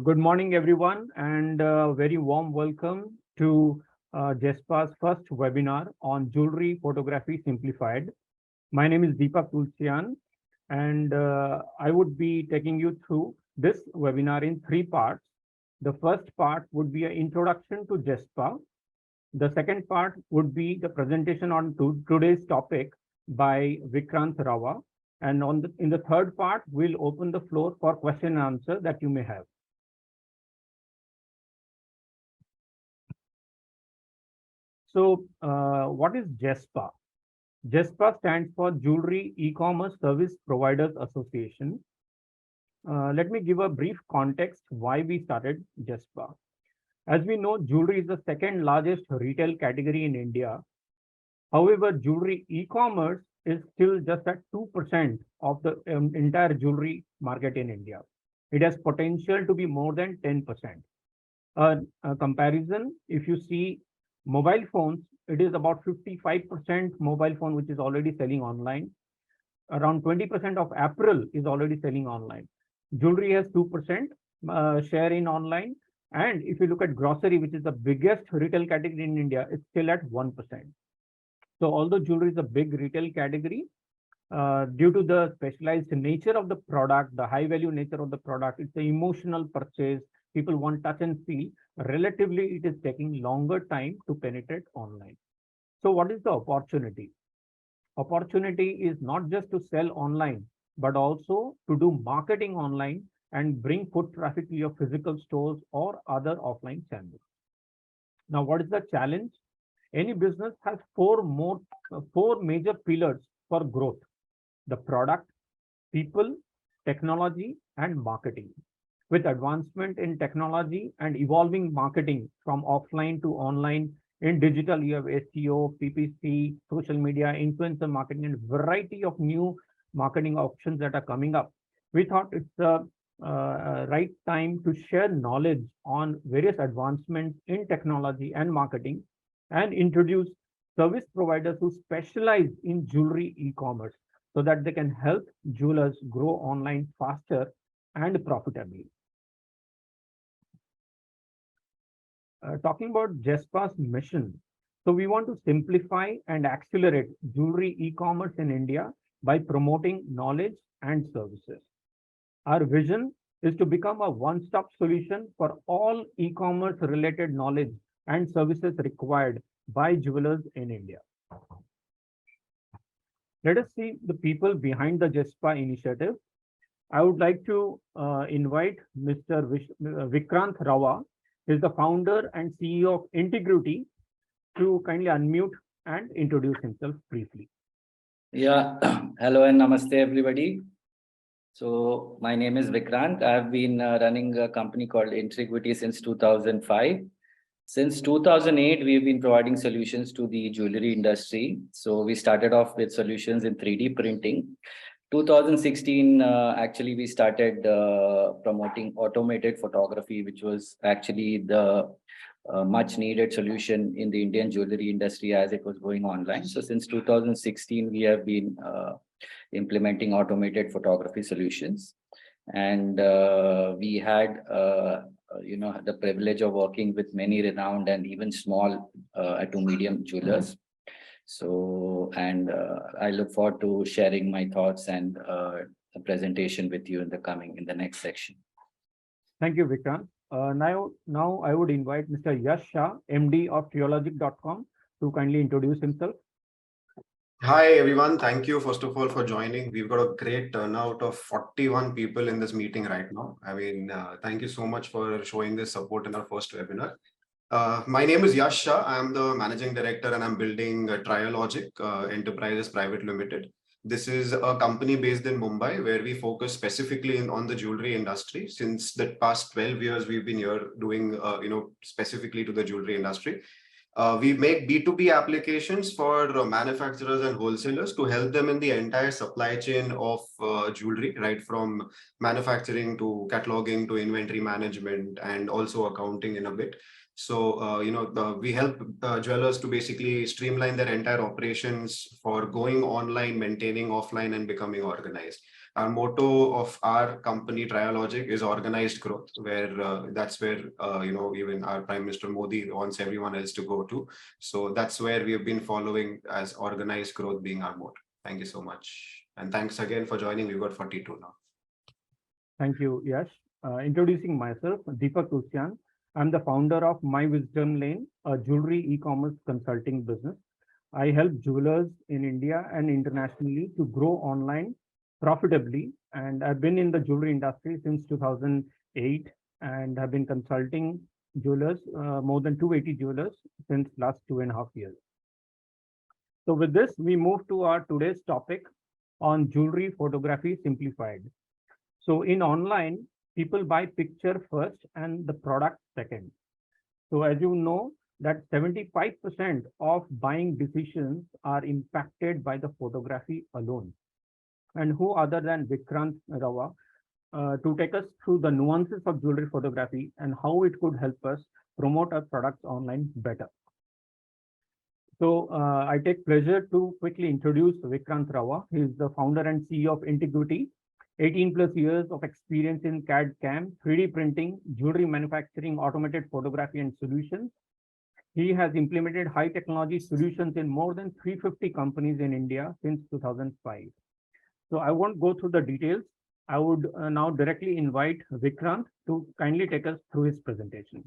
Good morning, everyone, and very warm welcome to JESPA's first webinar on Jewellery Photography Simplified. My name is Deepak Tulsian, and I would be taking you through this webinar in three parts. The first part would be an introduction to JESPA. The second part would be the presentation on today's topic by Vikrant Rawa. And in the third part, we'll open the floor for question and answer that you may have. So what is JESPA? JESPA stands for Jewelry E-Commerce Service Providers Association. Let me give a brief context why we started JESPA. As we know, jewelry is the second largest retail category in India. However, jewelry e-commerce is still just at 2% of the entire jewelry market in India. It has potential to be more than 10%. A comparison, if you see mobile phones, it is about 55% mobile phone which is already selling online. Around 20% of apparel is already selling online. Jewelry has 2% share in online. And if you look at grocery, which is the biggest retail category in India, it's still at 1%. So although jewelry is a big retail category, due to the specialized nature of the product, the high value nature of the product, it's an emotional purchase. People want touch and feel. Relatively, it is taking longer time to penetrate online. So what is the opportunity? Opportunity is not just to sell online, but also to do marketing online and bring foot traffic to your physical stores or other offline channels. Now, what is the challenge? Any business has four major pillars for growth: the product, people, technology, and marketing. With advancement in technology and evolving marketing from offline to online, in digital, you have SEO, PPC, social media, influencer marketing, and variety of new marketing options that are coming up. We thought it's the right time to share knowledge on various advancements in technology and marketing and introduce service providers who specialize in jewelry e-commerce so that they can help jewelers grow online faster and profitably. Talking about JESPA's mission. So we want to simplify and accelerate jewelry e-commerce in India by promoting knowledge and services. Our vision is to become a one-stop solution for all e-commerce related knowledge and services required by jewelers in India. Let us see the people behind the JESPA initiative. I would like to invite Mr. Vikrant Rawa. He is the founder and CEO of Integrity, to kindly unmute and introduce himself briefly. Yeah, hello and namaste everybody. So my name is Vikrant. I've been running a company called Integrity since 2005. Since 2008, we've been providing solutions to the jewelry industry. So we started off with solutions in 3D printing. 2016, actually, we started promoting automated photography, which was actually the much needed solution in the Indian jewelry industry as it was going online. So since 2016, we have been implementing automated photography solutions. And we had the privilege of working with many renowned and even small to medium jewelers. So, and I look forward to sharing my thoughts and the presentation with you in the next section. Thank you, Vikrant. Now I would invite Mr. Yash Shah, MD of Theologic.com, to kindly introduce himself. Hi, everyone. Thank you, first of all, for joining. We've got a great turnout of 41 people in this meeting right now. I mean, thank you so much for showing this support in our first webinar. My name is Yash Shah. I'm the managing director and I'm building Trialogic Enterprises Private Limited. This is a company based in Mumbai where we focus specifically on the jewelry industry. Since the past 12 years, we've been here doing, specifically to the jewelry industry. We make B2B applications for manufacturers and wholesalers to help them in the entire supply chain of jewelry, right from manufacturing to cataloging to inventory management and also accounting in a bit. So, we help jewelers to basically streamline their entire operations for going online, maintaining offline, and becoming organized. our motto of our company Trialogic is organized growth, where that's where even our Prime Minister Modi wants everyone else to go to. So that's where we have been following as organized growth being our motto. Thank you so much, and thanks again for joining. We've got 42 now. Thank you, Yash. Introducing myself, Deepak Tusyan. I'm the founder of My Wisdom Lane, a jewelry e-commerce consulting business. I help jewelers in India and internationally to grow online profitably. And I've been in the jewelry industry since 2008 and have been consulting jewelers, more than 280 jewelers since last 2.5 years. So with this, we move to our today's topic on jewelry photography simplified. So in online, people buy picture first and the product second. So as you know, that 75% of buying decisions are impacted by the photography alone. And who other than Vikrant Rawa to take us through the nuances of jewelry photography and how it could help us promote our products online better. So I take pleasure to quickly introduce Vikrant Rawa. He is the founder and CEO of Integrity, 18 plus years of experience in CAD CAM, 3D printing, jewelry manufacturing, automated photography and solutions. He has implemented high technology solutions in more than 350 companies in India since 2005. So I won't go through the details. I would now directly invite Vikrant to kindly take us through his presentation.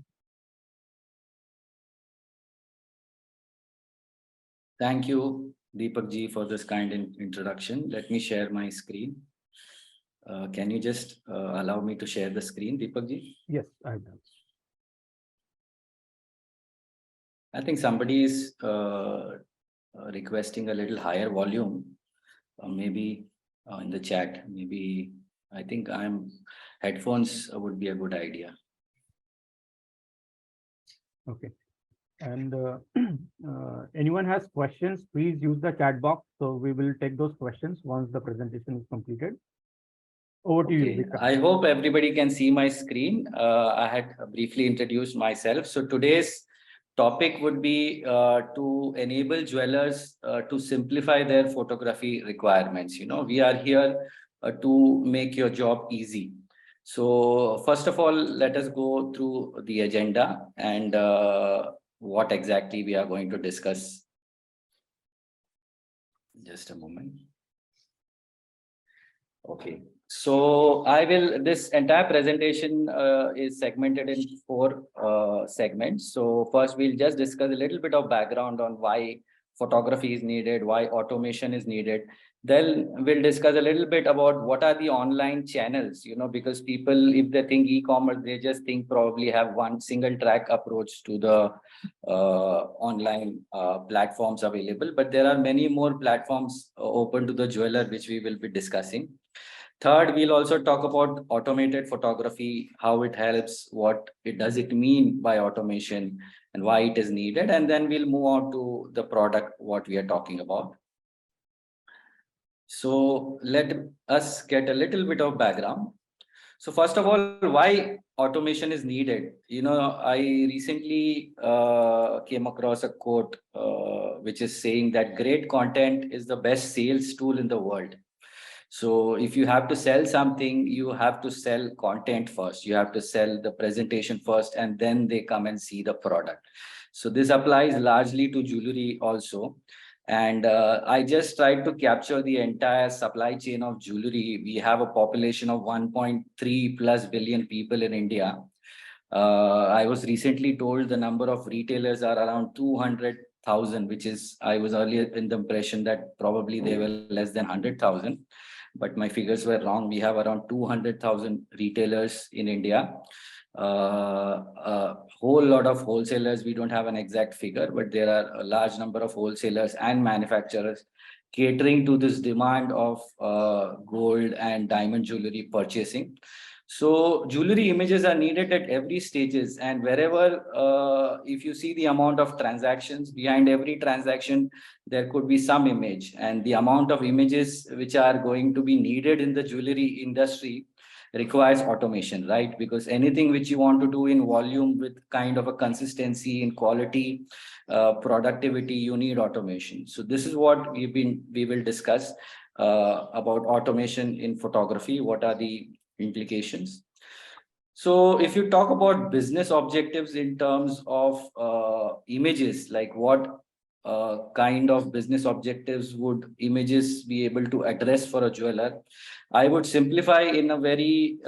Thank you, Deepak ji, for this kind introduction. Let me share my screen. Can you just allow me to share the screen, Deepak ji? Yes, I've done. I think somebody is requesting a little higher volume, maybe in the chat. Maybe I think headphones would be a good idea. Okay. And anyone has questions, please use the chat box. So we will take those questions once the presentation is completed. Over to you, Vikrant. I hope everybody can see my screen. I had briefly introduced myself. So today's topic would be to enable jewelers to simplify their photography requirements. We are here to make your job easy. So first of all, let us go through the agenda and what exactly we are going to discuss. Just a moment. Okay. So this entire presentation is segmented in 4 segments. So first we'll just discuss a little bit of background on why photography is needed, why automation is needed. Then we'll discuss a little bit about what are the online channels, because people, if they think e-commerce, they just think probably have one single track approach to the online platforms available. But there are many more platforms open to the jeweler, which we will be discussing. Third, we'll also talk about automated photography, how it helps, what does it mean by automation and why it is needed. And then we'll move on to the product, what we are talking about. So let us get a little bit of background. So first of all, why automation is needed? I recently came across a quote which is saying that great content is the best sales tool in the world. So if you have to sell something, you have to sell content first. You have to sell the presentation first, and then they come and see the product. So this applies largely to jewelry also. And I just tried to capture the entire supply chain of jewelry. We have a population of 1.3+ billion people in India. I was recently told the number of retailers are around 200,000, which is, I was earlier in the impression that probably they were less than 100,000. But my figures were wrong. We have around 200,000 retailers in India. A whole lot of wholesalers. We don't have an exact figure, but there are a large number of wholesalers and manufacturers catering to this demand of gold and diamond jewelry purchasing. So jewelry images are needed at every stages, and wherever if you see the amount of transactions, behind every transaction there could be some image, and the amount of images which are going to be needed in the jewelry industry requires automation, right? Because anything which you want to do in volume with kind of a consistency in quality, productivity, you need automation. So this is what we will discuss. about automation in photography. What are the implications? So if you talk about business objectives in terms of images, like what kind of business objectives would images be able to address for a jeweler, I would simplify in a very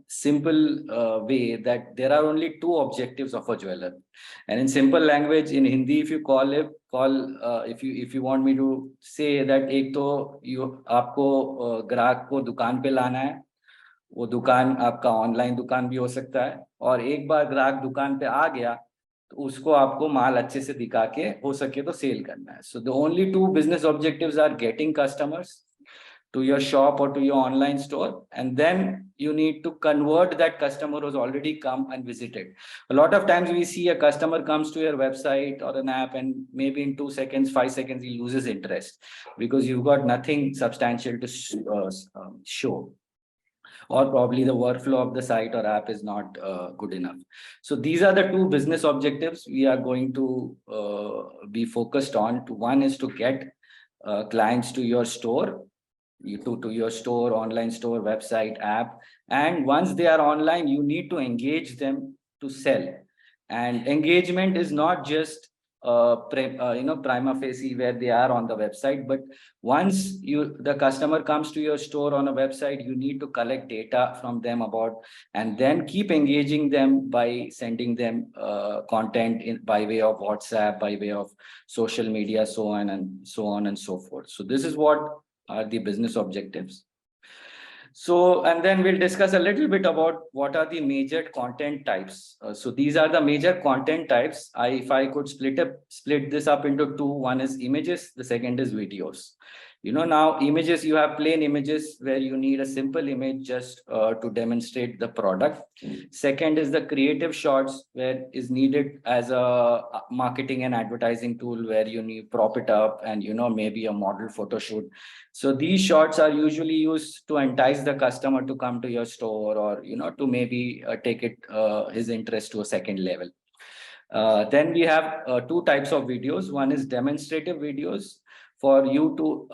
simple way that there are only two objectives of a jeweler. And in simple language, in Hindi, if you if you want me to say that, एक तो आपको ग्राहक को दुकान पे लाना है, वो दुकान आपका ऑनलाइन दुकान भी हो सकता है, और एक बार ग्राहक दुकान पे आ गया तो उसको आपको माल अच्छे से दिखा के हो सके तो सेल करना है. So the only two business objectives are getting customers to your shop or to your online store, and then you need to convert that customer who's already come and visited. A lot of times we see a customer comes to your website or an app, and maybe in 2 seconds, 5 seconds, he loses interest because you've got nothing substantial to show, or probably the workflow of the site or app is not good enough. So these are the two business objectives we are going to be focused on. One is to get clients to your store, to your store, online store, website, app. And once they are online, you need to engage them to sell. And engagement is not just prima facie where they are on the website, but once the customer comes to your store on a website, you need to collect data from them about, and then keep engaging them by sending them content by way of WhatsApp, by way of social media, so on and so forth. So this is what are the business objectives. So, and then we'll discuss a little bit about what are the major content types. So these are the major content types. If I could split this up into two, one is images, the second is videos. Now images, you have plain images where you need a simple image just to demonstrate the product. Second is the creative shots, where is needed as a marketing and advertising tool, where you need prop it up and maybe a model photo shoot. So these shots are usually used to entice the customer to come to your store, or to maybe take his interest to a second level. Then we have two types of videos. One is demonstrative videos, for you to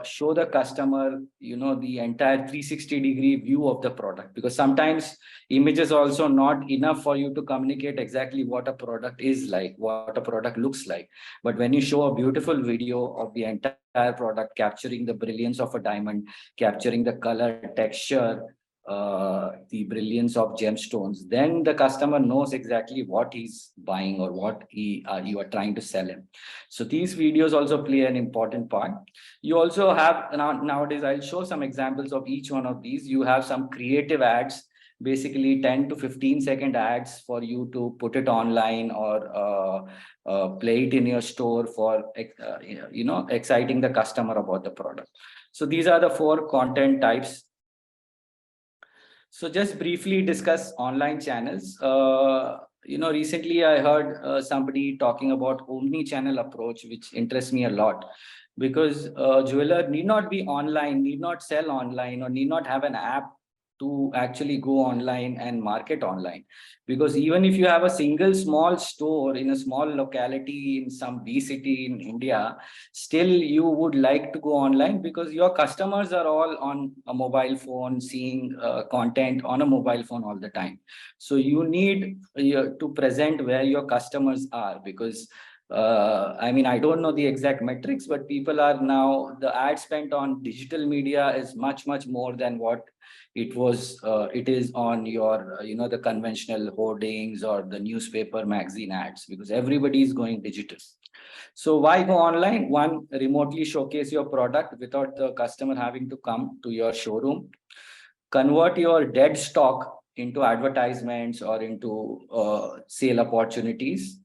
show the customer, the entire 360-degree view of the product, because sometimes images also not enough for you to communicate exactly what a product is like, what a product looks like. But when you show a beautiful video of the entire product, capturing the brilliance of a diamond, capturing the color, texture, the brilliance of gemstones, then the customer knows exactly what he's buying or what you are trying to sell him. So these videos also play an important part. You also have, nowadays I'll show some examples of each one of these. You have some creative ads, basically 10 to 15-second ads for you to put it online, or play it in your store for exciting the customer about the product. So these are the four content types. So just briefly discuss online channels. Recently I heard somebody talking about omni-channel approach, which interests me a lot, because jeweler need not be online, need not sell online, or need not have an app to actually go online and market online. Because even if you have a single small store in a small locality in some B city in India, still you would like to go online, because your customers are all on a mobile phone, seeing content on a mobile phone all the time. So you need to present where your customers are, because I don't know the exact metrics, but people are now, the ad spent on digital media is much more than what it is on your the conventional hoardings or the newspaper magazine ads, because everybody is going digital. So why go online? One, remotely showcase your product without the customer having to come to your showroom. Convert your dead stock into advertisements or into sale opportunities.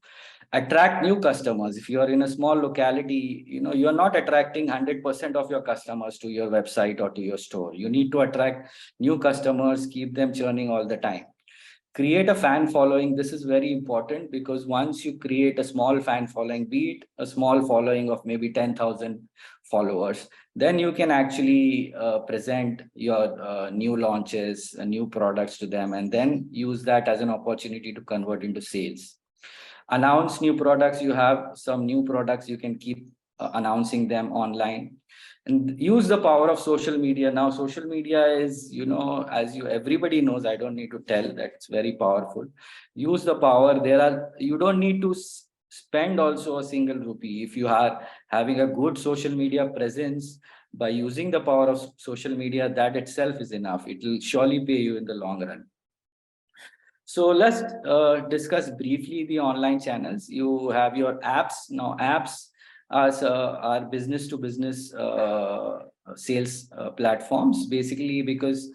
Attract new customers. If you are in a small locality, you are not attracting 100% of your customers to your website or to your store. You need to attract new customers, keep them churning all the time. Create a fan following. This is very important, because once you create a small fan following, be it a small following of maybe 10,000 followers, then you can actually present your new launches and new products to them, and then use that as an opportunity to convert into sales. Announce new products. You have some new products, you can keep announcing them online. And use the power of social media. Now, social media is, as everybody knows, I don't need to tell that it's very powerful. Use the power. You don't need to spend also a single rupee. If you are having a good social media presence, by using the power of social media, that itself is enough. It will surely pay you in the long run. So let's discuss briefly the online channels. You have your apps. Now, apps are business to business sales platforms, basically, because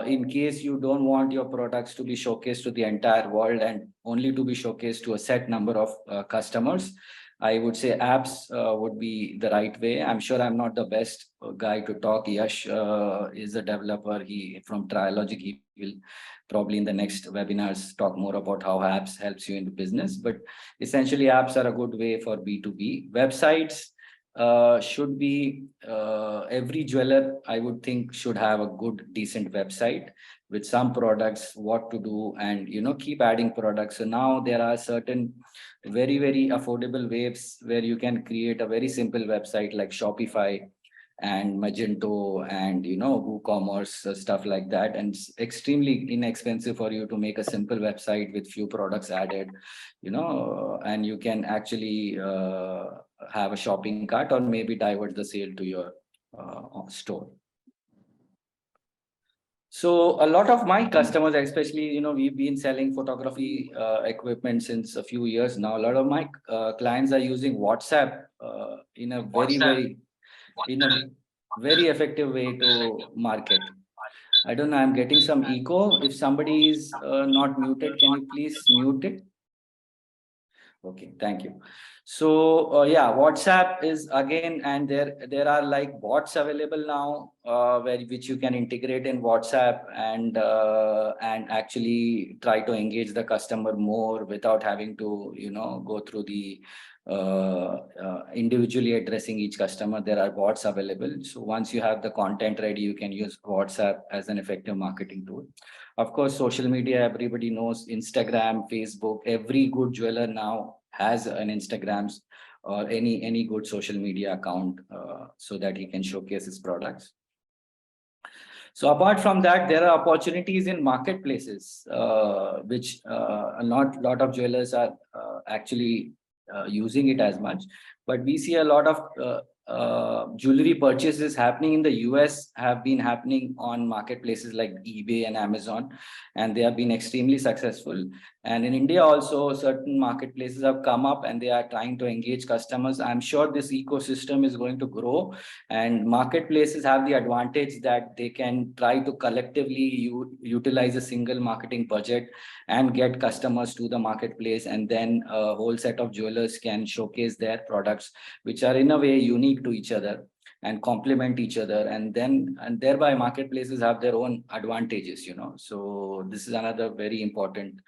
in case you don't want your products to be showcased to the entire world and only to be showcased to a set number of customers, I would say apps would be the right way. I'm sure I'm not the best guy to talk. Yash is a developer. From Trilogic, he will probably in the next webinars talk more about how apps helps you in the business. But essentially, apps are a good way for B2B. Websites should be every jeweler, I would think, should have a good, decent website with some products, what to do, and keep adding products. So now there are certain very, very affordable ways where you can create a very simple website like Shopify and Magento and WooCommerce, stuff like that, and it's extremely inexpensive for you to make a simple website with few products added, and you can actually have a shopping cart or maybe divert the sale to your store. So a lot of my customers, especially, we've been selling photography equipment since a few years now. A lot of my clients are using WhatsApp in a very effective way to market. I don't know, I'm getting some echo. If somebody is not muted, can you please mute it? Okay, thank you. So yeah, WhatsApp is again, and there are like bots available now which you can integrate in WhatsApp and actually try to engage the customer more without having to go through the individually addressing each customer. There are bots available. So once you have the content ready, you can use WhatsApp as an effective marketing tool. Of course, social media, everybody knows Instagram, Facebook. Every good jeweler now has an Instagram or any good social media account so that he can showcase his products. So apart from that, there are opportunities in marketplaces, which a lot of jewelers are actually using it as much. But we see a lot of jewelry purchases happening in the US have been happening on marketplaces like eBay and Amazon, and they have been extremely successful. And in India also, certain marketplaces have come up and they are trying to engage customers. I'm sure this ecosystem is going to grow, and marketplaces have the advantage that they can try to collectively utilize a single marketing budget and get customers to the marketplace, and then a whole set of jewelers can showcase their products, which are in a way unique to each other and complement each other, and thereby marketplaces have their own advantages. So this is another very important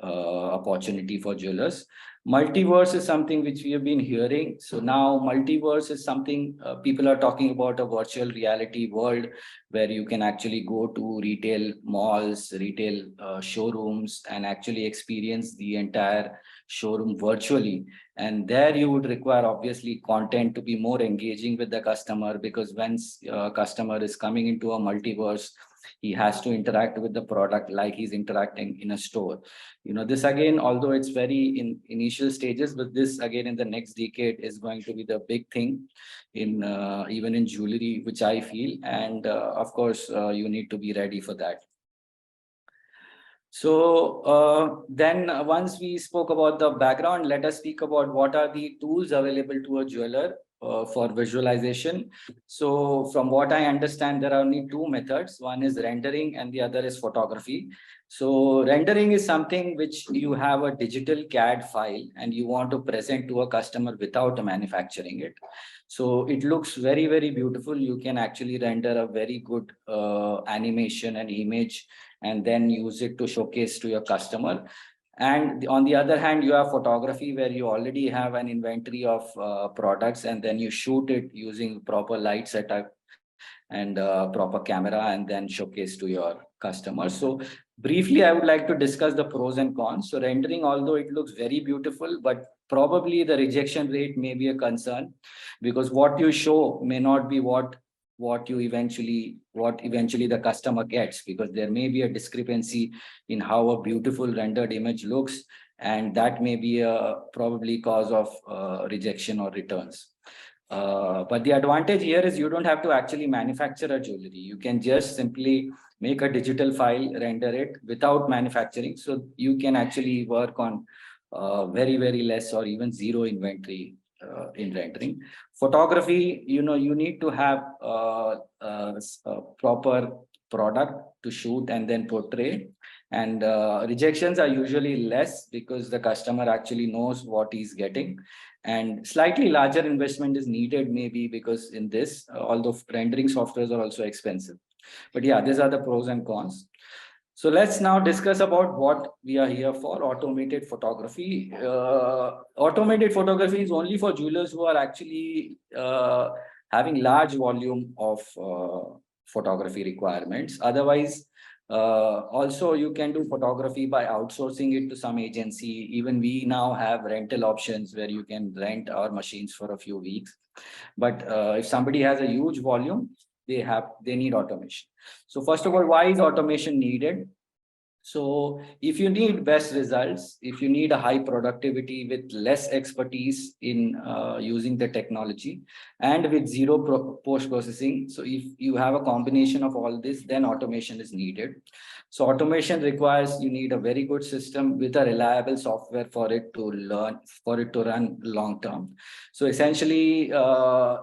opportunity for jewelers. Multiverse is something which we have been hearing. So now multiverse is something people are talking about, a virtual reality world where you can actually go to retail malls, retail showrooms, and actually experience the entire showroom virtually. And there you would require obviously content to be more engaging with the customer, because once a customer is coming into a multiverse, he has to interact with the product like he's interacting in a store. This again, although it's very in initial stages, but this again in the next decade is going to be the big thing in even in jewelry, which I feel. And of course, you need to be ready for that. So then once we spoke about the background, let us speak about what are the tools available to a jeweler for visualization. So from what I understand, there are only two methods. One is rendering and the other is photography. So rendering is something which you have a digital CAD file and you want to present to a customer without manufacturing it. So it looks very, very beautiful. You can actually render a very good animation and image and then use it to showcase to your customer. And on the other hand, you have photography where you already have an inventory of products, and then you shoot it using proper light setup and proper camera, and then showcase to your customers. So briefly, I would like to discuss the pros and cons. So rendering, although it looks very beautiful, but probably the rejection rate may be a concern, because what you show may not be what eventually the customer gets, because there may be a discrepancy in how a beautiful rendered image looks, and that may be a probably cause of rejection or returns. But the advantage here is you don't have to actually manufacture a jewelry. You can just simply make a digital file, render it without manufacturing. So you can actually work on very, very less or even zero inventory in rendering. Photography, you need to have a proper product to shoot and then portray. And rejections are usually less because the customer actually knows what he's getting. And slightly larger investment is needed, maybe because in this, although rendering softwares are also expensive. But yeah, these are the pros and cons. So let's now discuss about what we are here for, automated photography. Automated photography is only for jewelers who are actually having large volume of photography requirements. Otherwise, also you can do photography by outsourcing it to some agency. Even we now have rental options where you can rent our machines for a few weeks. But if somebody has a huge volume, they need automation. So first of all, why is automation needed? So if you need best results, if you need a high productivity with less expertise in using the technology and with zero post-processing, so if you have a combination of all this, then automation is needed. So automation requires you need a very good system with a reliable software for it to run long term. So essentially,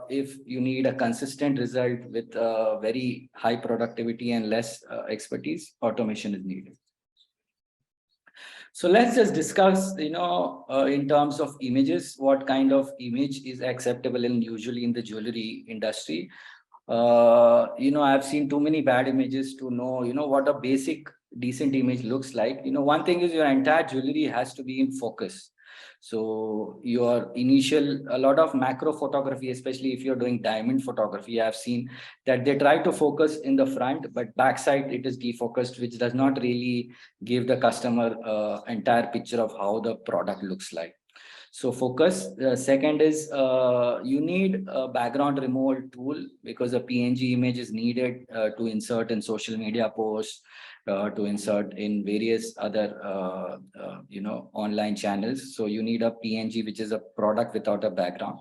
if you need a consistent result with very high productivity and less expertise, automation is needed. So let's just discuss, in terms of images, what kind of image is acceptable in usually in the jewelry industry. I've seen too many bad images to know, what a basic decent image looks like. One thing is your entire jewelry has to be in focus. So a lot of macro photography, especially if you're doing diamond photography, I've seen that they try to focus in the front, but backside it is defocused, which does not really give the customer entire picture of how the product looks like. So focus. Second is you need a background removal tool, because a PNG image is needed to insert in social media posts, to insert in various other online channels. So you need a PNG, which is a product without a background.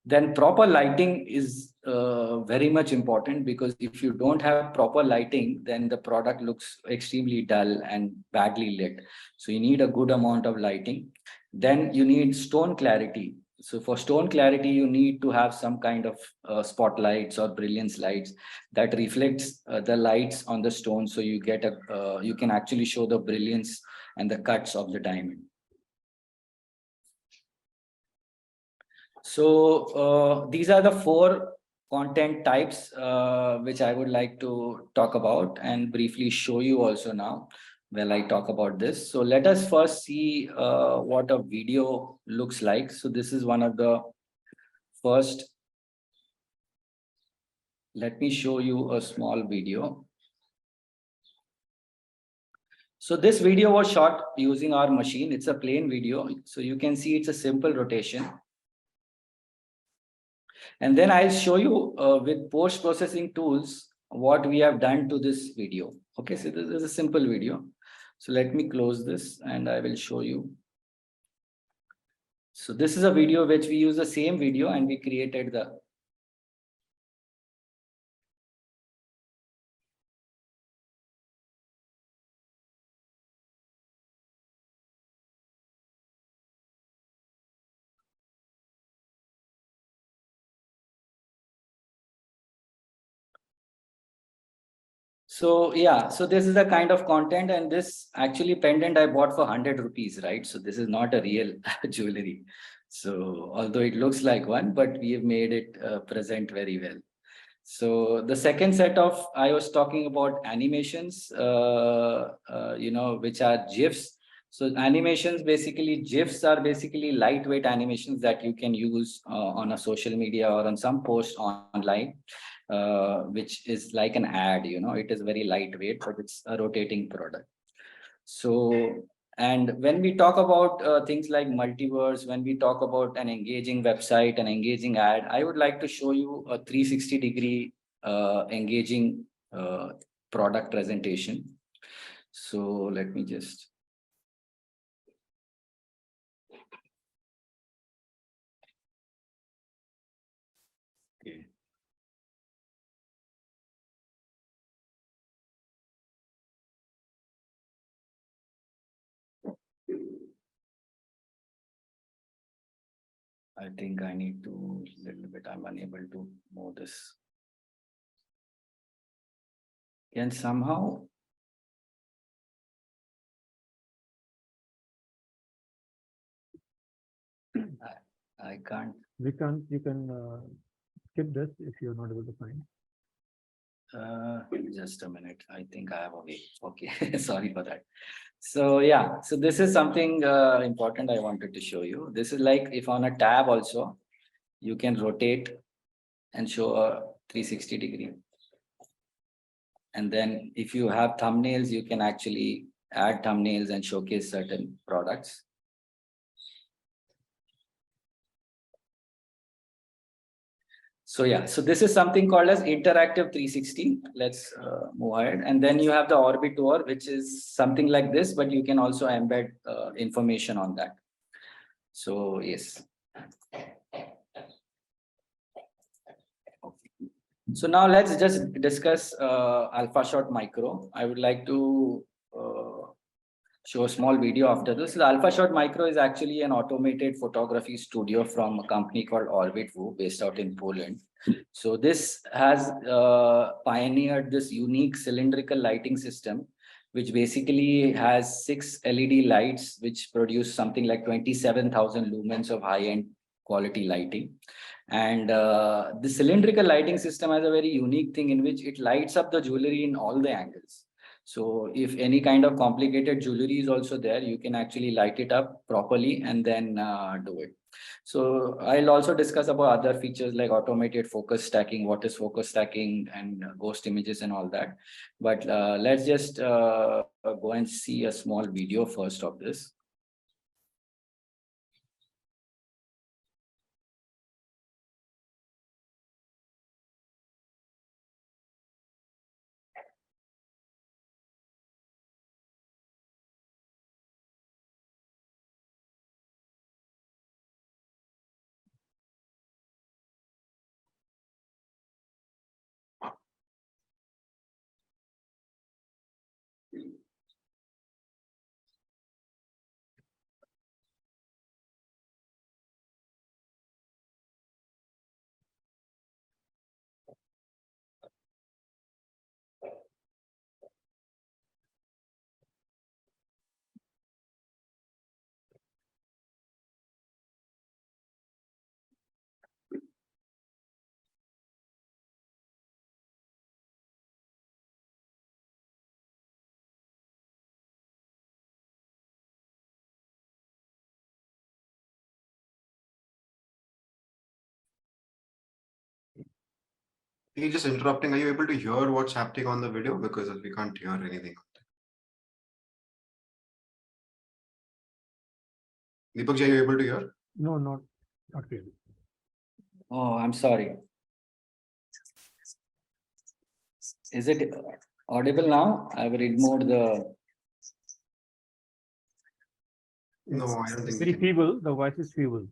Then proper lighting is very much important, because if you don't have proper lighting, then the product looks extremely dull and badly lit. So you need a good amount of lighting. Then you need stone clarity. So for stone clarity, you need to have some kind of spotlights or brilliance lights that reflects the lights on the stone. So you get you can actually show the brilliance and the cuts of the diamond. So these are the 4 content types which I would like to talk about and briefly show you also now while I talk about this. So let us first see what a video looks like. So this is one of the first. Let me show you a small video. So this video was shot using our machine. It's a plain video. So you can see it's a simple rotation. And then I'll show you with post-processing tools what we have done to this video. Okay, so this is a simple video. So let me close this and I will show you. So this is a video which we use the same video and we created the. So yeah, so this is the kind of content, and this actually pendant I bought for 100 rupees, right? So this is not a real jewelry. So although it looks like one, but we have made it present very well. So the second set of, I was talking about animations, which are GIFs. So animations, basically GIFs are basically lightweight animations that you can use on a social media or on some post online. Which is like an ad, it is very lightweight, but it's a rotating product. So And when we talk about things like multiverse, when we talk about an engaging website, an engaging ad, I would like to show you a 360-degree engaging product presentation. So let me just. Okay. I think I need to little bit, I'm unable to move this. Can somehow. I can't. You can skip this if you're not able to find. Just a minute. I think I have a way. Okay, sorry for that. So yeah, so this is something important I wanted to show you. This is like if on a tab also, you can rotate and show a 360-degree. And then if you have thumbnails, you can actually add thumbnails and showcase certain products. So yeah, so this is something called as interactive 360. Let's move ahead. And then you have the orbit tour, which is something like this, but you can also embed information on that. So yes. So now let's just discuss Alpha Shot Micro. I would like to show a small video after this. The Alpha Shot Micro is actually an automated photography studio from a company called Orbit Vu, based out in Poland. So this has pioneered this unique cylindrical lighting system, which basically has 6 LED lights, which produce something like 27,000 lumens of high-end quality lighting. And the cylindrical lighting system has a very unique thing in which it lights up the jewelry in all the angles. So if any kind of complicated jewelry is also there, you can actually light it up properly and then do it. So I'll also discuss about other features like automated focus stacking, what is focus stacking, and ghost images and all that. But let's just go and see a small video first of this. He's just interrupting. Are you able to hear what's happening on the video? Because we can't hear anything. Deepak, are you able to hear? No, not really. Oh, I'm sorry. Is it audible now? I've removed the. No, I don't think. Very feeble. The voice is feeble.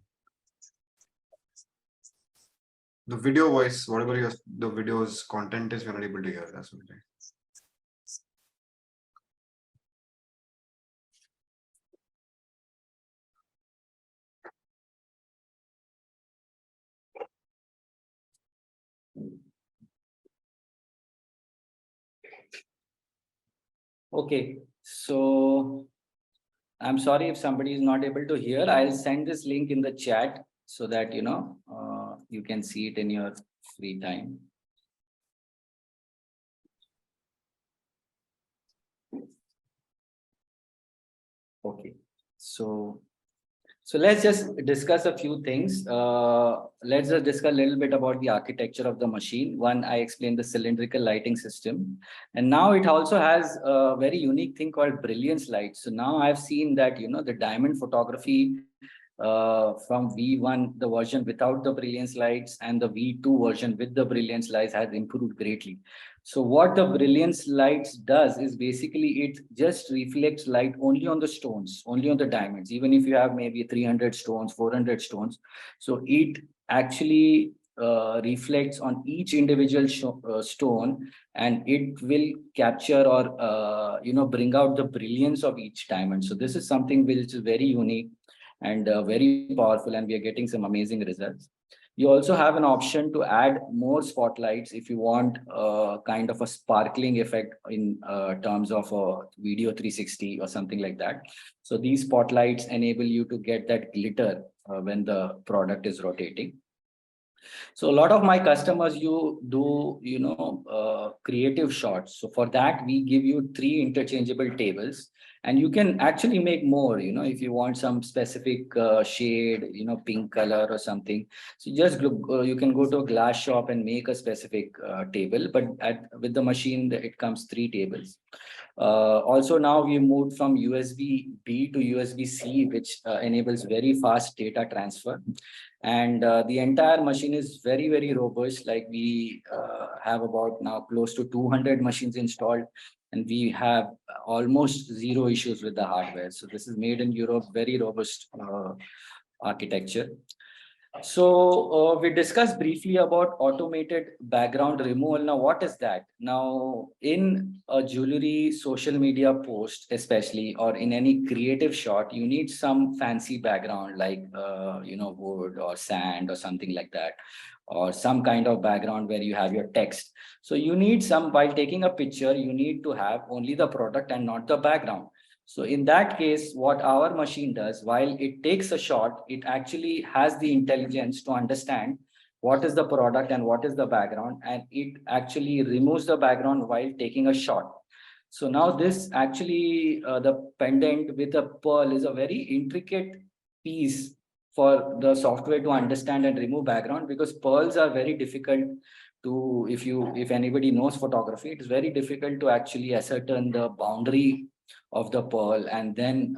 The video voice, whatever the video's content is, we're not able to hear. That's what I'm Okay, so I'm sorry if somebody is not able to hear. I'll send this link in the chat so that you can see it in your free time. Okay, so So let's just discuss a few things. Let's just discuss a little bit about the architecture of the machine. One, I explained the cylindrical lighting system, and now it also has a very unique thing called brilliance lights. So now I've seen that, the diamond photography from V1, the version without the brilliance lights, and the V2 version with the brilliance lights has improved greatly. So what the brilliance lights does is basically it just reflects light only on the stones, only on the diamonds, even if you have maybe 300 stones, 400 stones. So it actually reflects on each individual stone, and it will capture or bring out the brilliance of each diamond. So this is something which is very unique and very powerful, and we are getting some amazing results. You also have an option to add more spotlights if you want kind of a sparkling effect in terms of a video 360 or something like that. So these spotlights enable you to get that glitter when the product is rotating. So a lot of my customers, you do, creative shots. So for that, we give you 3 interchangeable tables, and you can actually make more, if you want some specific shade, pink color or something. So just you can go to a glass shop and make a specific table, but with the machine, it comes 3 tables. Also now we moved from USB-B to USB-C, which enables very fast data transfer. And the entire machine is very, very robust. Like we have about now close to 200 machines installed, and we have almost 0 issues with the hardware. So this is made in Europe, very robust architecture. So we discussed briefly about automated background removal. Now, what is that? Now, in a jewelry social media post, especially, or in any creative shot, you need some fancy background like, wood or sand or something like that, or some kind of background where you have your text. So you need some, while taking a picture, you need to have only the product and not the background. So in that case, what our machine does, while it takes a shot, it actually has the intelligence to understand what is the product and what is the background, and it actually removes the background while taking a shot. So now this actually, the pendant with a pearl is a very intricate piece for the software to understand and remove background, because pearls are very difficult to, if anybody knows photography, it's very difficult to actually ascertain the boundary of the pearl and then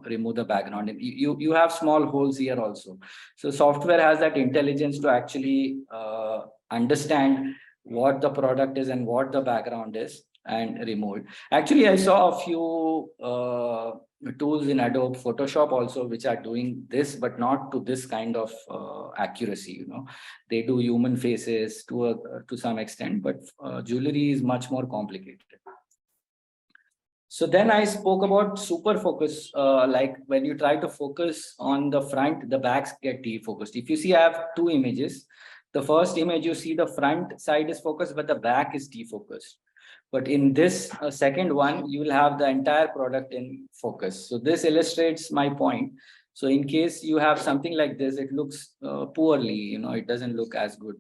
remove the background. And you have small holes here also. So software has that intelligence to actually understand what the product is and what the background is and remove it. Actually, I saw a few tools in Adobe Photoshop also which are doing this, but not to this kind of accuracy. They do human faces to some extent, but jewelry is much more complicated. So then I spoke about super focus, like when you try to focus on the front, the backs get defocused. If you see, I have 2 images. The first image, you see the front side is focused, but the back is defocused. But in this second one, you will have the entire product in focus. So this illustrates my point. So in case you have something like this, it looks poorly, it doesn't look as good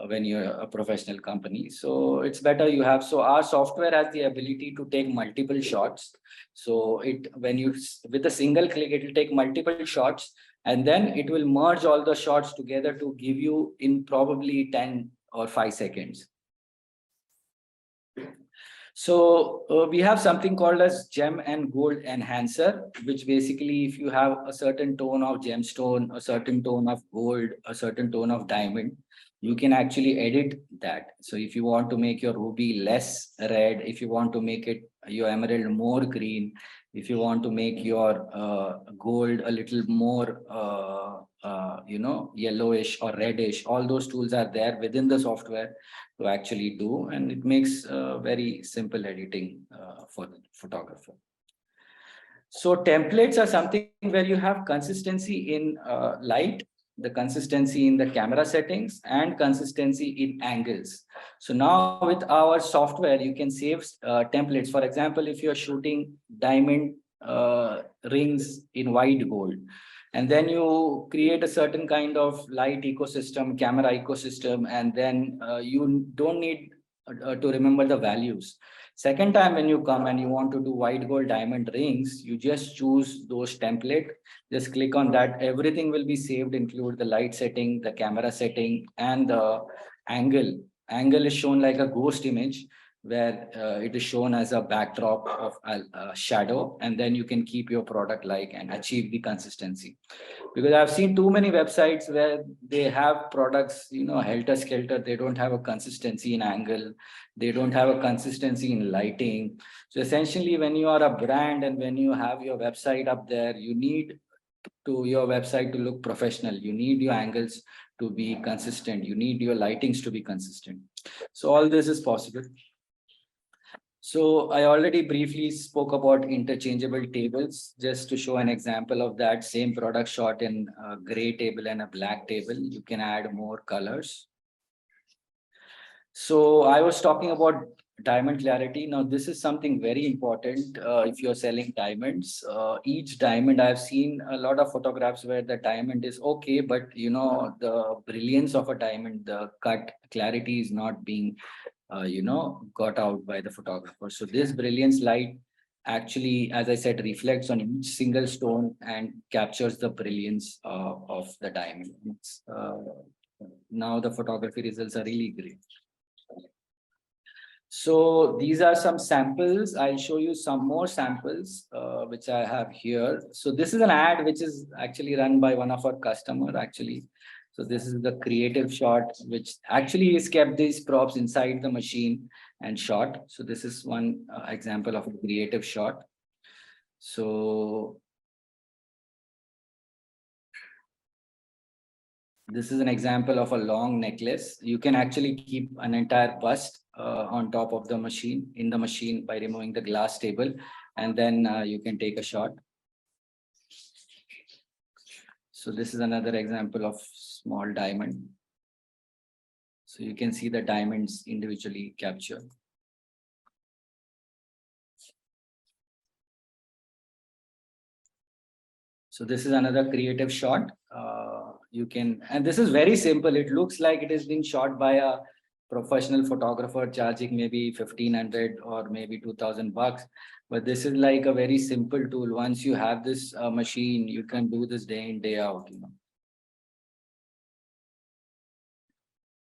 when you're a professional company. So it's better you have, so our software has the ability to take multiple shots. So with a single click, it will take multiple shots, and then it will merge all the shots together to give you in probably 10 or 5 seconds. So we have something called as gem and gold enhancer, which basically, if you have a certain tone of gemstone, a certain tone of gold, a certain tone of diamond, you can actually edit that. So if you want to make your ruby less red, if you want to make your emerald more green, if you want to make your gold a little more yellowish or reddish, all those tools are there within the software to actually do, and it makes very simple editing for the photographer. So templates are something where you have consistency in light, the consistency in the camera settings, and consistency in angles. So now with our software, you can save templates. For example, if you're shooting diamond rings in white gold, and then you create a certain kind of light ecosystem, camera ecosystem, and then you don't need to remember the values. Second time when you come and you want to do white gold diamond rings, you just choose those template, just click on that. Everything will be saved, include the light setting, the camera setting, and the angle. Angle is shown like a ghost image where it is shown as a backdrop of a shadow, and then you can keep your product like and achieve the consistency. Because I've seen too many websites where they have products, helter skelter, they don't have a consistency in angle, they don't have a consistency in lighting. So essentially, when you are a brand and when you have your website up there, you need your website to look professional. You need your angles to be consistent. You need your lightings to be consistent. So all this is possible. So I already briefly spoke about interchangeable tables. Just to show an example of that, same product shot in a gray table and a black table, you can add more colors. So I was talking about diamond clarity. Now this is something very important if you're selling diamonds. Each diamond, I've seen a lot of photographs where the diamond is okay, but the brilliance of a diamond, the cut clarity is not being got out by the photographer. So this brilliance light actually, as I said, reflects on each single stone and captures the brilliance of the diamond. Now the photography results are really great. So these are some samples. I'll show you some more samples, which I have here. So this is an ad which is actually run by one of our customer actually. So this is the creative shot, which actually is kept these props inside the machine and shot. So this is one example of a creative shot. So this is an example of a long necklace. You can actually keep an entire bust on top of the machine, in the machine, by removing the glass table, and then you can take a shot. So this is another example of small diamond. So you can see the diamonds individually captured. So this is another creative shot. You can, and this is very simple. It looks like it is being shot by a professional photographer charging maybe 1,500 or maybe 2,000 bucks. But this is like a very simple tool. Once you have this machine, you can do this day in, day out.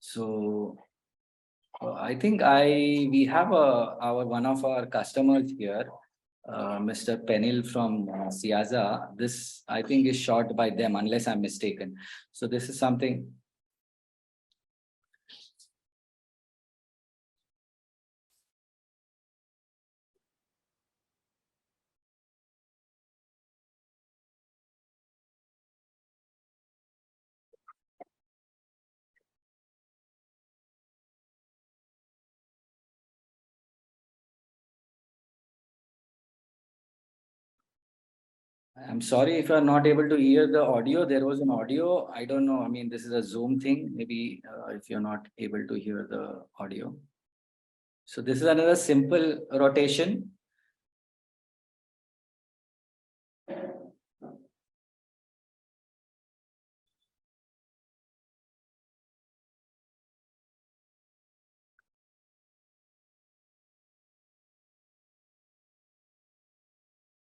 So I think we have our one of our customers here, Mr. Penil from Siaza. This I think is shot by them, unless I'm mistaken. So this is something. I'm sorry if you're not able to hear the audio. There was an audio. I don't know. I mean, this is a Zoom thing. Maybe if you're not able to hear the audio. So this is another simple rotation.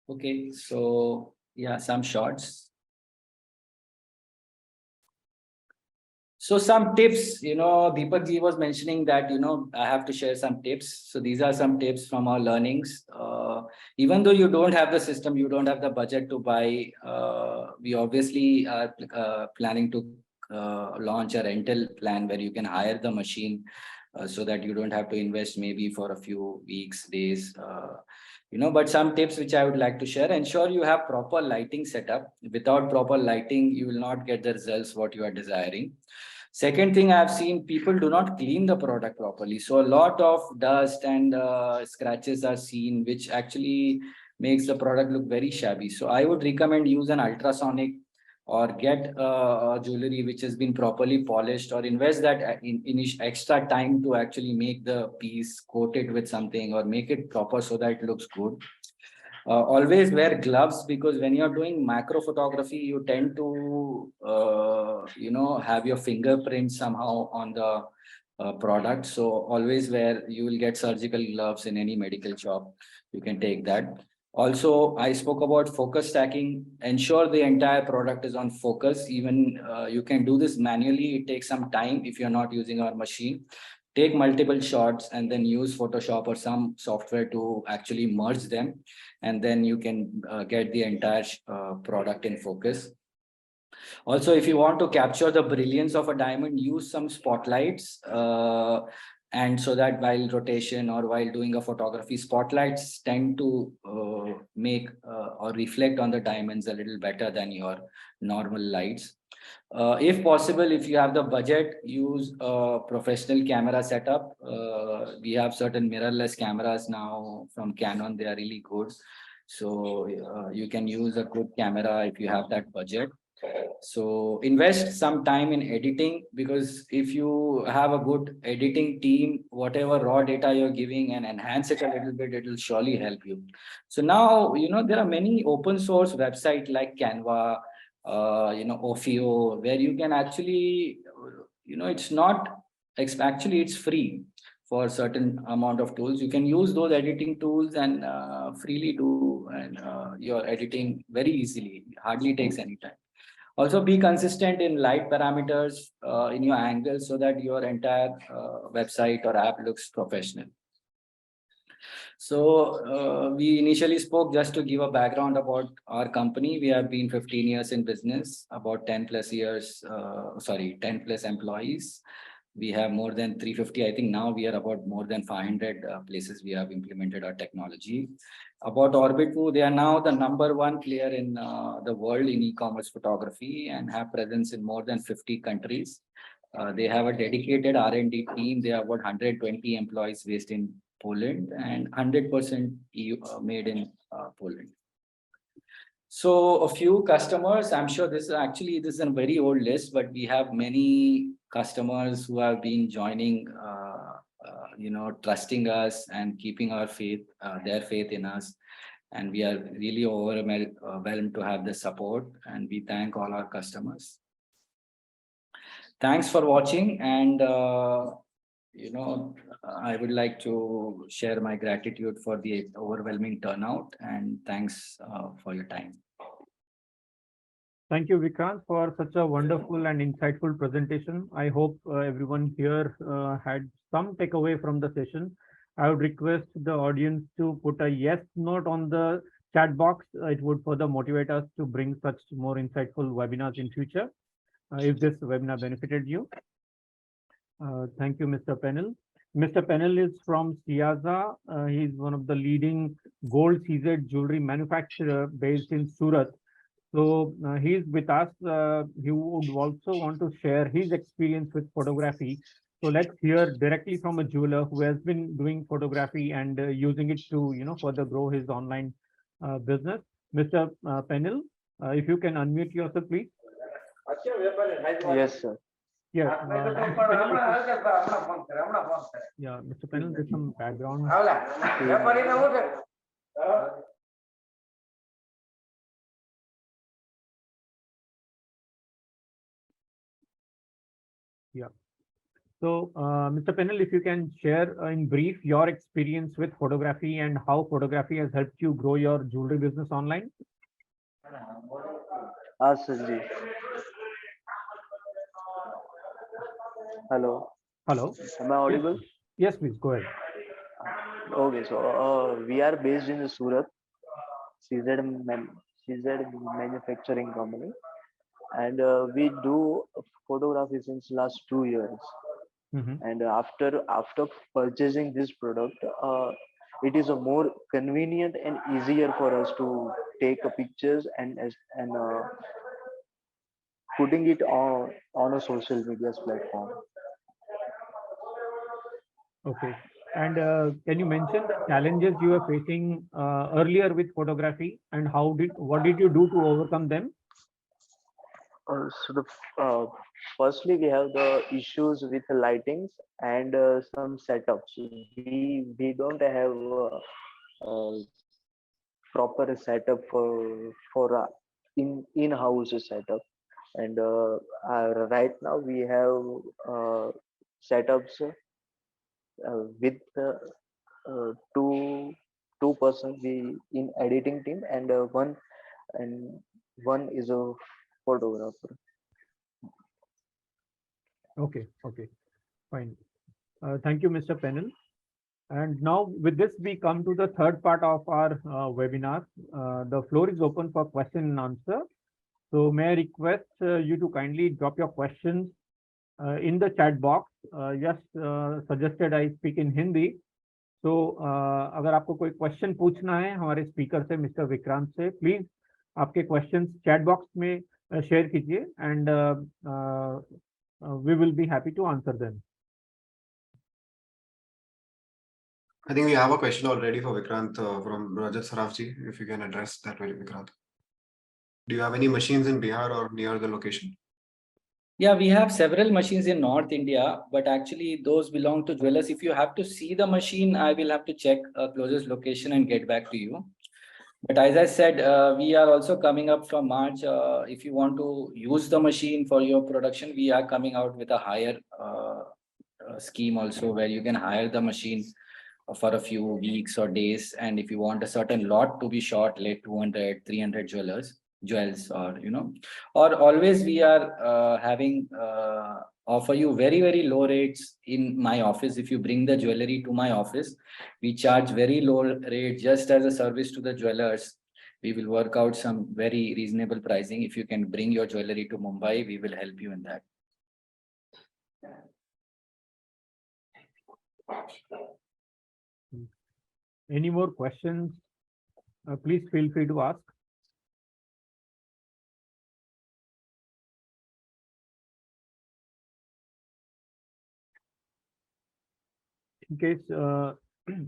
Okay, so yeah, some shots. So some tips, Deepak ji was mentioning that, I have to share some tips. So these are some tips from our learnings. Even though you don't have the system, you don't have the budget to buy, we obviously are planning to launch a rental plan where you can hire the machine so that you don't have to invest maybe for a few weeks, days. But some tips which I would like to share: ensure you have proper lighting setup. Without proper lighting, you will not get the results what you are desiring. Second thing, I've seen people do not clean the product properly. So a lot of dust and scratches are seen, which actually makes the product look very shabby. So I would recommend use an ultrasonic or get a jewelry which has been properly polished, or invest that in extra time to actually make the piece, coat it with something or make it proper so that it looks good. Always wear gloves, because when you're doing macro photography, you tend to, have your fingerprints somehow on the product. So always wear, you will get surgical gloves in any medical shop. You can take that. Also, I spoke about focus stacking. Ensure the entire product is on focus. Even you can do this manually. It takes some time if you're not using our machine. Take multiple shots and then use Photoshop or some software to actually merge them. And then you can get the entire product in focus. Also, if you want to capture the brilliance of a diamond, use some spotlights. And so that while rotation or while doing a photography, spotlights tend to make or reflect on the diamonds a little better than your normal lights. If possible, if you have the budget, use a professional camera setup. We have certain mirrorless cameras now from Canon. They are really good. So you can use a good camera if you have that budget. So invest some time in editing, because if you have a good editing team, whatever raw data you're giving and enhance it a little bit, it will surely help you. So now, there are many open source websites like Canva, Ofio, where you can actually, it's not, actually it's free for certain amount of tools. You can use those editing tools and freely do your editing very easily. It hardly takes any time. Also, be consistent in light parameters in your angles so that your entire website or app looks professional. So we initially spoke, just to give a background about our company. We have been 15 years in business, about 10 plus years, 10 plus employees. We have more than 350. I think now we are about more than 500 places we have implemented our technology. About Orbitoo, they are now the #1 player in the world in e-commerce photography and have presence in more than 50 countries. They have a dedicated R&D team. They have about 120 employees based in Poland and 100% made in Poland. So a few customers, I'm sure this is a very old list, but we have many customers who have been joining, trusting us and keeping our faith, their faith in us. And we are really overwhelmed to have the support, and we thank all our customers. Thanks for watching. And, I would like to share my gratitude for the overwhelming turnout, and thanks for your time. Thank you, Vikrant, for such a wonderful and insightful presentation. I hope everyone here had some takeaway from the session. I would request the audience to put a yes note on the chat box. It would further motivate us to bring such more insightful webinars in future. If this webinar benefited you. Thank you, Mr. Penel. Mr. Penel is from Siaza. He's one of the leading gold CZ jewelry manufacturer based in Surat. So he's with us. He would also want to share his experience with photography. So let's hear directly from a jeweler who has been doing photography and using it to, further grow his online business. Mr. Penel, if you can unmute yourself, please. Yes, sir. Yeah. Yeah, Mr. Penel, there's some background. Yeah. So, Mr. Penel, if you can share in brief your experience with photography and how photography has helped you grow your jewelry business online. Sir. Hello. Hello. Am I audible? Yes, please go ahead. Okay, so we are based in Surat, CZ manufacturing company, and we do photography since last 2 years. And after purchasing this product, it is a more convenient and easier for us to take pictures and putting it on a social media platform. Okay. And can you mention the challenges you were facing earlier with photography, and what did you do to overcome them? Firstly, we have the issues with the lightings and some setups. We don't have proper setup for in-house setup, and right now we have setups with two persons we in editing team, and one is a photographer. Okay, okay, fine. Thank you, Mr. Pennell. And now with this, we come to the third part of our webinar. The floor is open for question and answer. So may I request you to kindly drop your questions in the chat box. Yes, suggested I speak in Hindi. So अगर आपको कोई question पूछना है हमारे speaker से mister Vikrant से, please आपके questions chat box में शेयर कीजिए and we will be happy to answer them. I think we have a question already for Vikrant from Rajat Sarafji. If you can address that very, Vikrant. Do you have any machines in Bihar or near the location? Yeah, we have several machines in North India, but actually those belong to jewelers. If you have to see the machine, I will have to check closest location and get back to you. But as I said, we are also coming up from March. If you want to use the machine for your production, we are coming out with a higher scheme also, where you can hire the machine for a few weeks or days. And if you want a certain lot to be shot, like 200, 300 jewels, or, you know, or always we are having offer you very, very low rates in my office. If you bring the jewelry to my office, we charge very low rate just as a service to the jewelers. We will work out some very reasonable pricing. If you can bring your jewelry to Mumbai, we will help you in that. Any more questions? Please feel free to ask. In case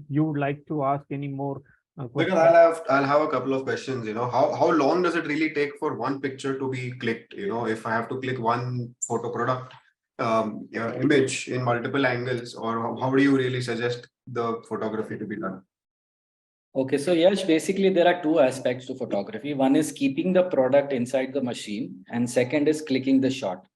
you would like to ask any more questions. Because I'll have a couple of questions. You know, how long does it really take for one picture to be clicked? You know, if I have to click one photo product image in multiple angles, or how do you really suggest the photography to be done? Okay, so yes, basically there are two aspects to photography. One is keeping the product inside the machine, and second is clicking the shot.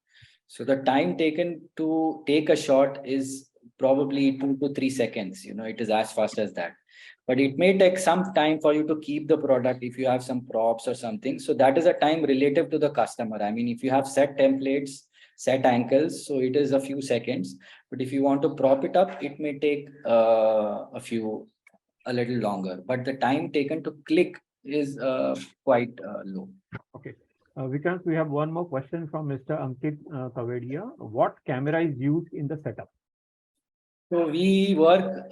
So the time taken to take a shot is probably 2 to 3 seconds. You know, it is as fast as that. But it may take some time for you to keep the product if you have some props or something. So that is a time relative to the customer. I mean, if you have set templates, set ankles, so it is a few seconds. But if you want to prop it up, it may take a little longer, but the time taken to click is quite low. Okay. Vikrant, we have one more question from Mr. Ankit Kavedia. What camera is used in the setup? So we work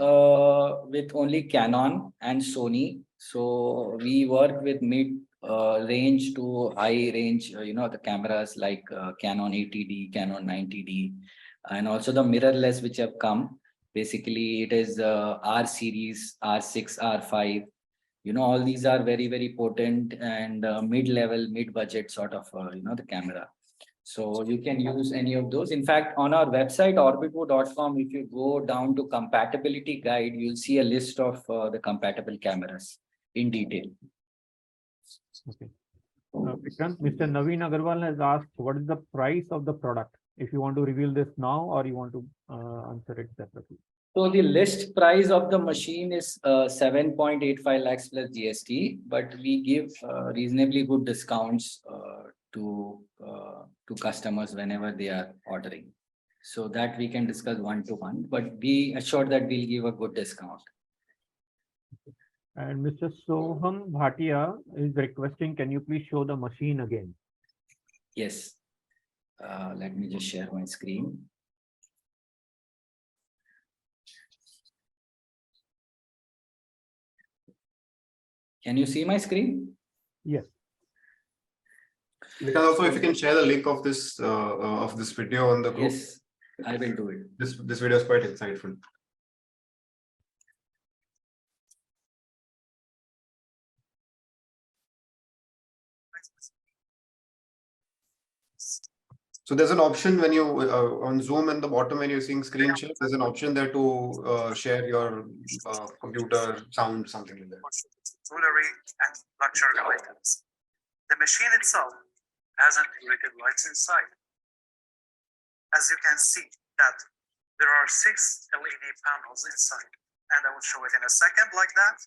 with only Canon and Sony. So we work with mid range to high range, you know, the cameras like Canon 80D, Canon 90D, and also the mirrorless which have come. Basically, it is R series, R6, R5. You know, all these are very, very potent and mid-level, mid-budget sort of, you know, the camera. So you can use any of those. In fact, on our website, orbitwo.com, if you go down to compatibility guide, you'll see a list of the compatible cameras in detail. Okay. Vikrant, Mr. Naveen Agarwal has asked, what is the price of the product? If you want to reveal this now, or you want to answer it separately. So the list price of the machine is 7.85 lakhs plus GST, but we give reasonably good discounts to customers whenever they are ordering. So that we can discuss one-to-one, but be assured that we'll give a good discount. And Mr. Soham Bhatia is requesting, can you please show the machine again? Yes. Let me just share my screen. Can you see my screen? Yes. Because also, if you can share the link of this video on the group. Yes, I will do it. This video is quite insightful. So there's an option when you on Zoom in the bottom when you're seeing screen share, there's an option there to share your computer sound, something like that. Jewelry and luxury items. The machine itself has integrated lights inside. As you can see that There are 6 LED panels inside, and I will show it in a second like that.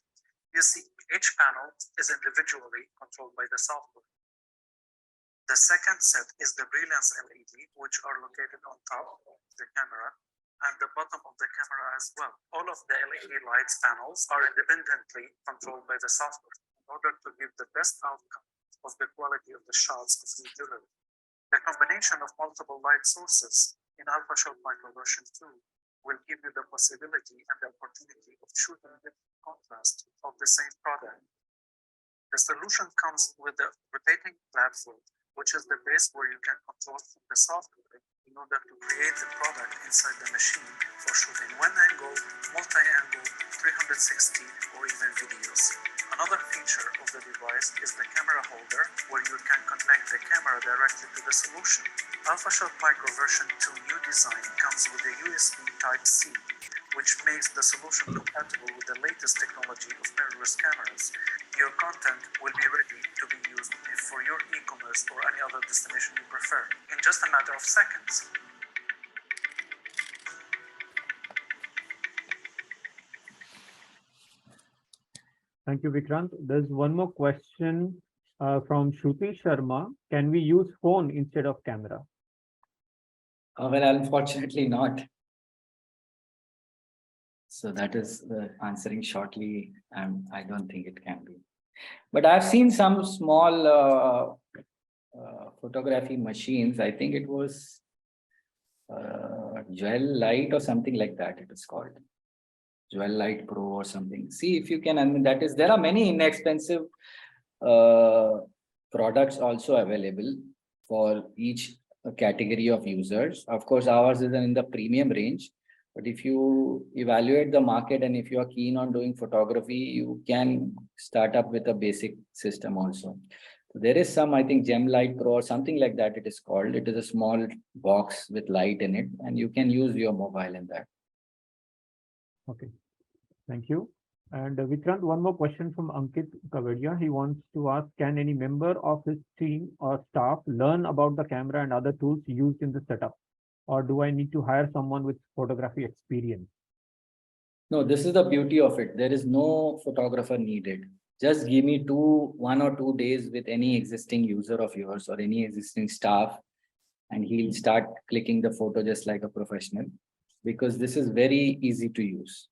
You see, each panel is individually controlled by the software. The second set is the brilliance LED, which are located on top of the camera and the bottom of the camera as well. All of the LED lights panels are independently controlled by the software in order to give the best outcome of the quality of the shots of your jewelry. The combination of multiple light sources in Alpha Shot Micro version 2 will give you the possibility and the opportunity of shooting different contrast of the same product. The solution comes with a rotating platform, which is the base where you can control from the software in order to create the product inside the machine for shooting one angle, multi-angle, 360, or even videos. Another feature of the device is the camera holder, where you can connect the camera directly to the solution. Alpha Shot Micro version 2 new design comes with a USB Type-C, which makes the solution compatible with the latest technology of mirrorless cameras. Your content will be ready to be used for your e-commerce or any other destination you prefer in just a matter of seconds. Thank you, Vikrant. There's one more question from Shruti Sharma. Can we use phone instead of camera? Well, unfortunately not. So that is answering shortly, and I don't think it can be. But I've seen some small photography machines. I think it was Jewellight or something like that. It is called Jewellight Pro or something. See if you can. I mean, that is, there are many inexpensive products also available for each category of users. Of course, ours is in the premium range. But if you evaluate the market and if you are keen on doing photography, you can start up with a basic system also. So there is some, I think, Gemlight Pro or something like that it is called. It is a small box with light in it, and you can use your mobile in that. Okay, thank you. And Vikrant, one more question from Ankit Kavadia. He wants to ask, can any member of his team or staff learn about the camera and other tools used in the setup? Or do I need to hire someone with photography experience? No, this is the beauty of it. There is no photographer needed. Just give me 1 or 2 days with any existing user of yours or any existing staff, and he'll start clicking the photo just like a professional, because this is very easy to use.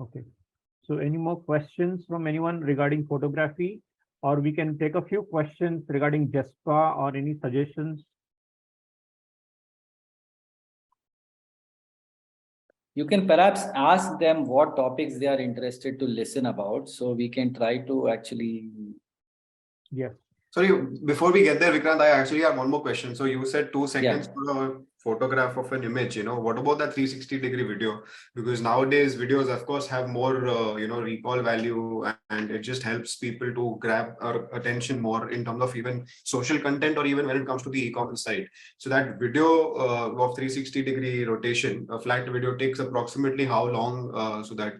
Okay. So any more questions from anyone regarding photography? Or we can take a few questions regarding JESPA or any suggestions. You can perhaps ask them what topics they are interested to listen about, so we can try to actually. Yes. Sorry, before we get there, Vikrant, I actually have one more question. So you said 2 seconds for a photograph of an image, what about that 360-degree video? Because nowadays videos, of course, have more, recall value, and it just helps people to grab our attention more in terms of even social content or even when it comes to the e-commerce side. So that video of 360-degree rotation, a flat video takes approximately how long so that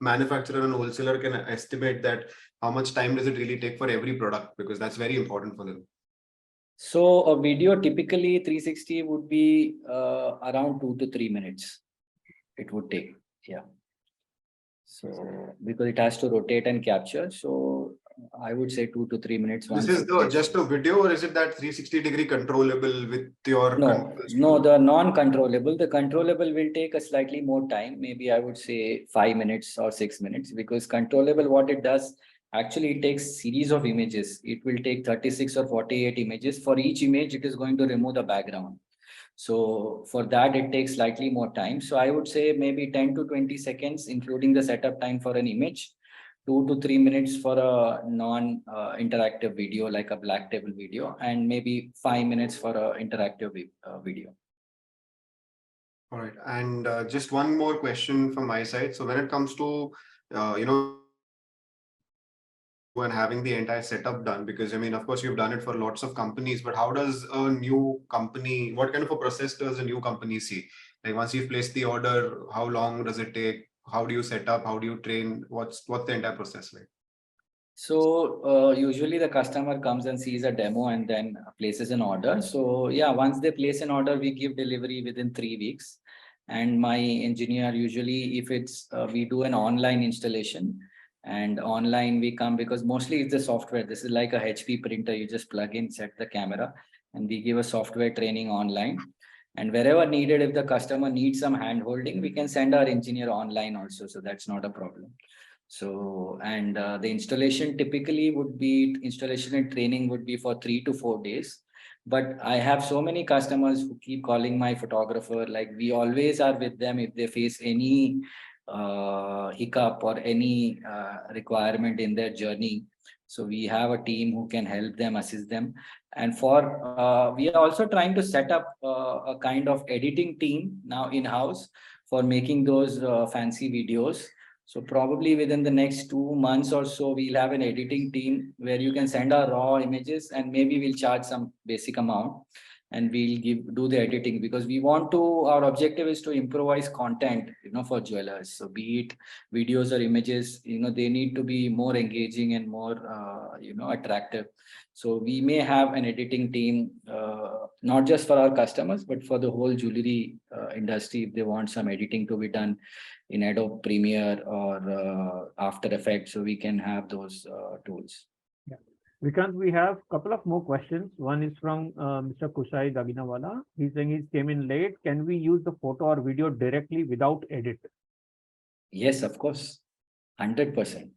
manufacturer and wholesaler can estimate that how much time does it really take for every product, because that's very important for them. So a video typically 360 would be around 2 to 3 minutes. It would take, yeah. So because it has to rotate and capture, so I would say 2 to 3 minutes. This is just a video, or is it that 360-degree controllable with your? No, the non-controllable. The controllable will take a slightly more time. Maybe I would say 5 minutes or 6 minutes, because controllable, what it does, actually it takes series of images. It will take 36 or 48 images. For each image, it is going to remove the background. So for that, it takes slightly more time. So I would say maybe 10 to 20 seconds, including the setup time for an image, 2 to 3 minutes for a non-interactive video, like a black table video, and maybe 5 minutes for an interactive video. All right. And just one more question from my side. So when it comes to, and having the entire setup done, because I mean, of course, you've done it for lots of companies, but how does a new company, what kind of a process does a new company see? Like once you've placed the order, how long does it take? How do you set up? How do you train? What's the entire process like? So usually the customer comes and sees a demo and then places an order. So yeah, once they place an order, we give delivery within 3 weeks. And my engineer usually, if it's we do an online installation, and online we come because mostly it's the software. This is like a HP printer. You just plug in, set the camera, and we give a software training online. And wherever needed, if the customer needs some hand holding, we can send our engineer online also. So that's not a problem. So, and the installation typically would be, installation and training would be for 3 to 4 days. But I have so many customers who keep calling my photographer, like we always are with them if they face any hiccup or any requirement in their journey. So we have a team who can help them, assist them. And for we are also trying to set up a kind of editing team now in-house for making those fancy videos. So probably within the next 2 months or so, we'll have an editing team where you can send our raw images and maybe we'll charge some basic amount and we'll do the editing, because we want to, our objective is to improvise content, for jewelers. So be it videos or images, they need to be more engaging and more, attractive. So we may have an editing team, not just for our customers, but for the whole jewelry industry, if they want some editing to be done in Adobe Premiere or After Effects, so we can have those tools. Yeah. Vikrant, we have a couple of more questions. One is from Mr. Kushai Daginawala. He's saying he came in late. Can we use the photo or video directly without edit? Yes, of course, 100%.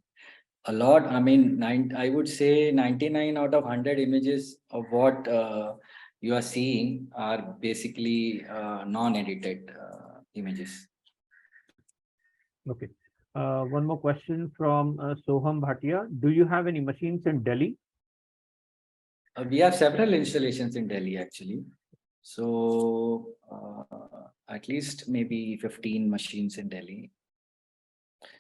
A lot, I mean, I would say 99 out of 100 images of what you are seeing are basically non-edited images. Okay. One more question from Soham Bhatia. Do you have any machines in Delhi? We have several installations in Delhi, actually. So at least maybe 15 machines in Delhi.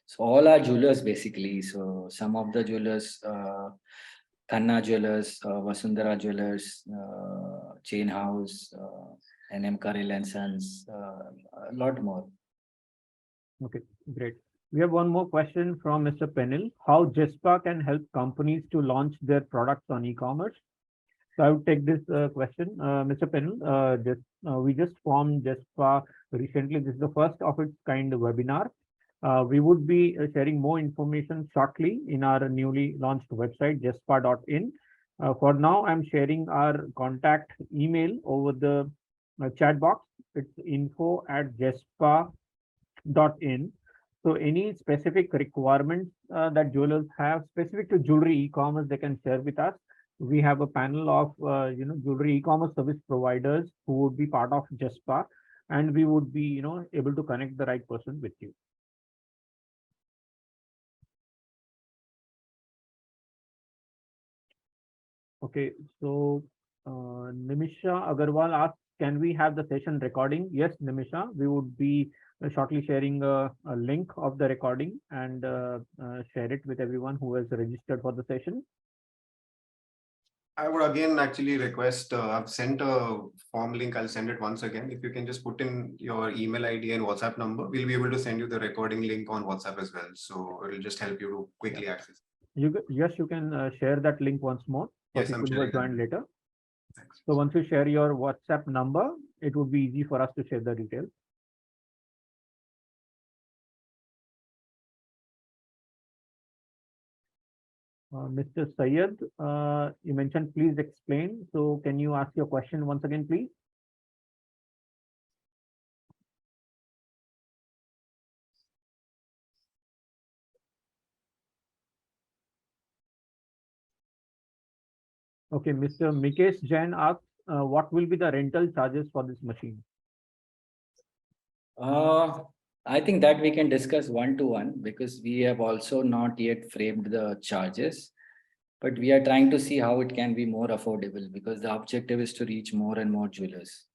So all our jewelers basically. So some of the jewelers, Khanna Jewelers, Vasundhara Jewelers, Chain House, NM Karel and Sons, a lot more. Okay, great. We have one more question from Mr. Penil. How JESPA can help companies to launch their products on e-commerce? So I would take this question, Mr. Penil. We just formed JESPA recently. This is the first of its kind webinar. We would be sharing more information shortly in our newly launched website, jespa.in. For now, I'm sharing our contact email over the chat box. It's info@jespa.in. So any specific requirements that jewelers have specific to jewelry e-commerce, they can share with us. We have a panel of jewelry e-commerce service providers who would be part of JESPA, and we would be able to connect the right person with you. Okay, so Nimisha Agarwal asks, can we have the session recording? Yes, Nimisha, we would be shortly sharing a link of the recording and share it with everyone who has registered for the session. I would again actually request, I've sent a form link. I'll send it once again. If you can just put in your email ID and WhatsApp number, we'll be able to send you the recording link on WhatsApp as well. So it'll just help you to quickly access. Yes, you can share that link once more for Yes, I'm people who sharing join later. Thanks. So once you share your WhatsApp number, it would be easy for us to share the details. Mr. Syed, you mentioned please explain. So can you ask your question once again, please? Okay, Mr. Mikesh Jain asks, what will be the rental charges for this machine? I think that we can discuss one-to-one, because we have also not yet framed the charges, but we are trying to see how it can be more affordable, because the objective is to reach more and more jewelers.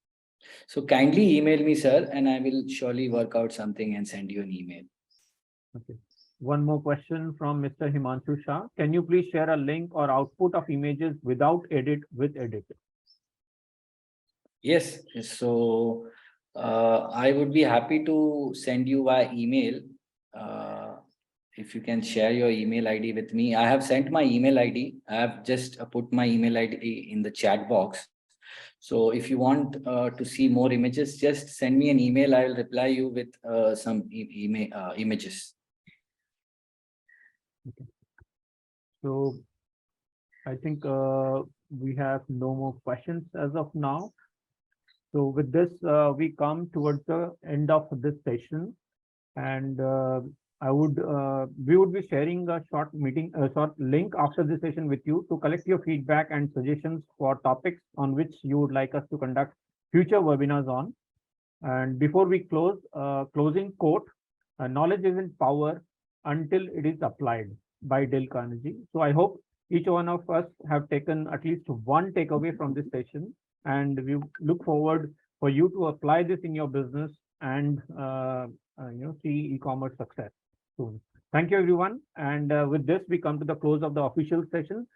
So kindly email me, sir, and I will surely work out something and send you an email. Okay. One more question from Mr. Himanshu Shah. Can you please share a link or output of images without edit with edit? Yes, so I would be happy to send you via email if you can share your email ID with me. I have sent my email ID. I have just put my email ID in the chat box. So if you want to see more images, just send me an email. I will reply you with some images. So I think we have no more questions as of now. So with this, we come towards the end of this session, and we would be sharing a short link after this session with you to collect your feedback and suggestions for topics on which you would like us to conduct future webinars on. And before we close, closing quote, knowledge isn't power until it is applied, by Dale Carnegie. So I hope each one of us have taken at least one takeaway from this session, and we look forward for you to apply this in your business and see e-commerce success soon. Thank you, everyone. And with this, we come to the close of the official session.